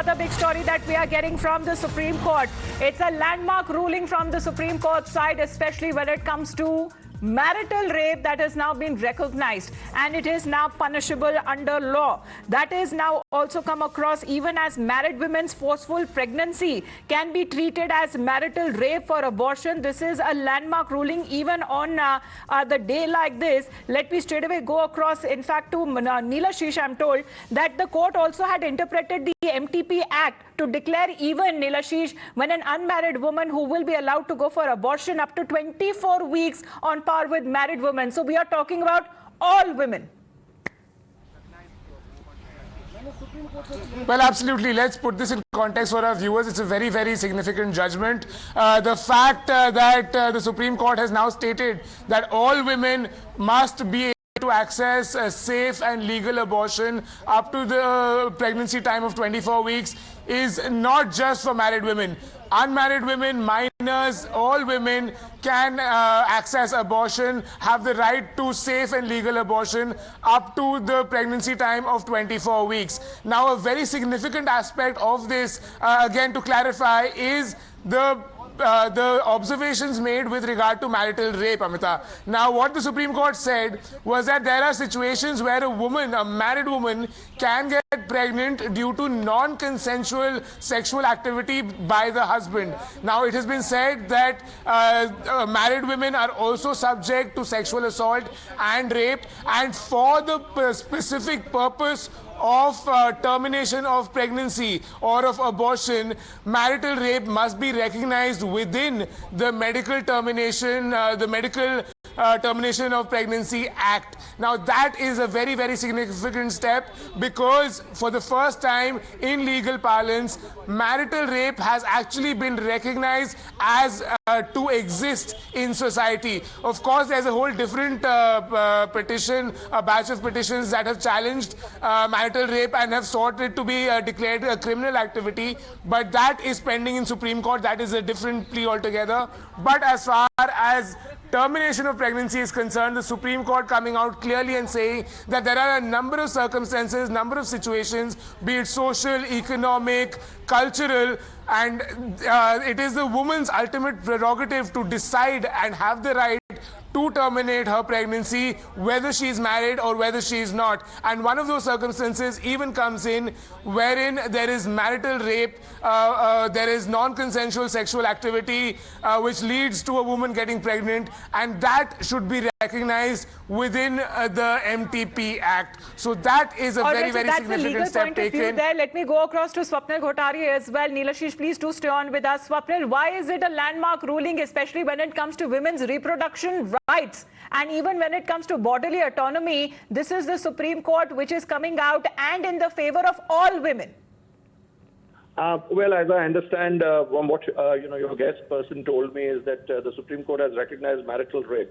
other big story that we are getting from the Supreme Court. It's a landmark ruling from the Supreme Court side, especially when it comes to marital rape that has now been recognized, and it is now punishable under law. That is now also come across even as married women's forceful pregnancy can be treated as marital rape for abortion. This is a landmark ruling even on the day like this. Let me straight away go across, in fact, to Nilashish. I'm told that the court also had interpreted the MTP Act to declare even, Nilashish, when an unmarried woman who will be allowed to go for abortion up to 24 weeks on par with married women. So we are talking about all women. Well, absolutely. Let's put this in context for our viewers. It's a very, very significant judgment. The fact that the Supreme Court has now stated that all women must be able to access a safe and legal abortion up to the pregnancy time of 24 weeks is not just for married women. Unmarried women, minors, all women can access abortion, have the right to safe and legal abortion up to the pregnancy time of 24 weeks. Now, a very significant aspect of this, again to clarify, is the observations made with regard to marital rape, Amita. Now, what the Supreme Court said was that there are situations where a woman, a married woman, can get pregnant due to non-consensual sexual activity by the husband. Now, it has been said that married women are also subject to sexual assault and rape, and for the specific purpose of termination of pregnancy or of abortion, marital rape must be recognized within the Medical Termination of Pregnancy Act. Now, that is a very, very significant step, because for the first time in legal parlance, marital rape has actually been recognized as to exist in society. Of course, there's a whole different petition, a batch of petitions that have challenged marital rape and have sought it to be declared a criminal activity, but that is pending in Supreme Court. That is a different plea altogether. But as far as termination of pregnancy is concerned, the Supreme Court coming out clearly and saying that there are a number of circumstances, number of situations, be it social, economic, cultural, and it is the woman's ultimate prerogative to decide and have the right to terminate her pregnancy, whether she is married or whether she is not. And one of those circumstances even comes in wherein there is marital rape, there is non-consensual sexual activity which leads to a woman getting pregnant, and that should be recognized within the MTP Act. So that is a very significant step taken. There. Let me go across to Swapnil Kothari as well. Nilashish, please do stay on with us. Swapnil, why is it a landmark ruling, especially when it comes to women's reproduction rights? And even when it comes to bodily autonomy, this is the Supreme Court which is coming out and in the favor of all women. Well, as I understand from what your guest person told me, is that the Supreme Court has recognized marital rape.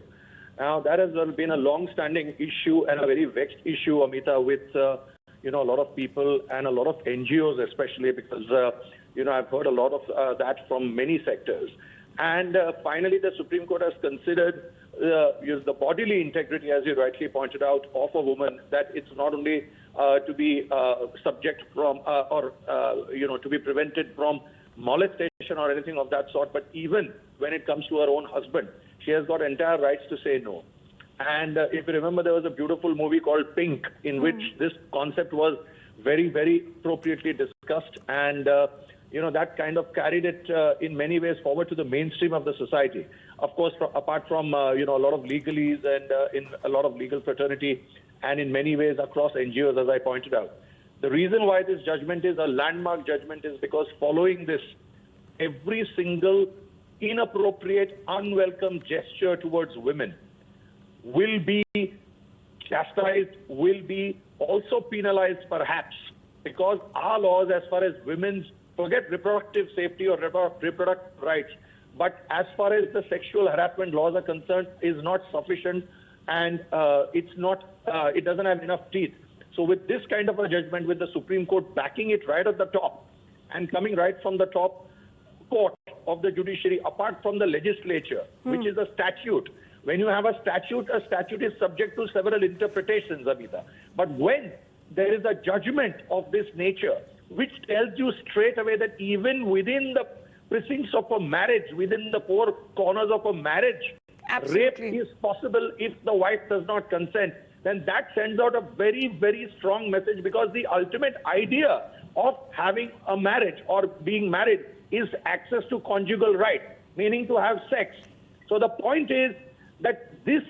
Now, that has been a long-standing issue and a very vexed issue, Amita, with a lot of people and a lot of NGOs, especially because I've heard a lot of that from many sectors. And finally, the Supreme Court has considered the bodily integrity, as you rightly pointed out, of a woman, that it's not only to be subject from to be prevented from molestation or anything of that sort, but even when it comes to her own husband, she has got entire rights to say no. And if you remember, there was a beautiful movie called Pink, in which this concept was very, very appropriately discussed, and that kind of carried it in many ways forward to the mainstream of the society. Of course, apart from a lot of legalese and in a lot of legal fraternity, and in many ways across NGOs, as I pointed out. The reason why this judgment is a landmark judgment is because following this, every single inappropriate, unwelcome gesture towards women will be chastised, will be also penalized perhaps, because our laws as far as women's, forget reproductive safety or reproductive rights, but as far as the sexual harassment laws are concerned, is not sufficient, and it doesn't have enough teeth. So with this kind of a judgment, with the Supreme Court backing it right at the top and coming right from the top court of the judiciary, apart from the legislature, which is a statute. When you have a statute is subject to several interpretations, Amita. But when there is a judgment of this nature, which tells you straight away that even within the precincts of a marriage, within the four corners of a marriage, Absolutely. rape is possible if the wife does not consent, then that sends out a very, very strong message, because the ultimate idea of having a marriage or being married is access to conjugal right, meaning to have sex. So the point is that this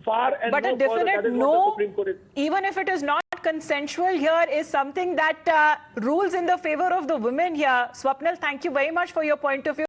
far and But no a further, that definite is what the no, Supreme Court is. even if it is not consensual here, is something that rules in the favor of the women here. Swapnil, thank you very much for your point of view.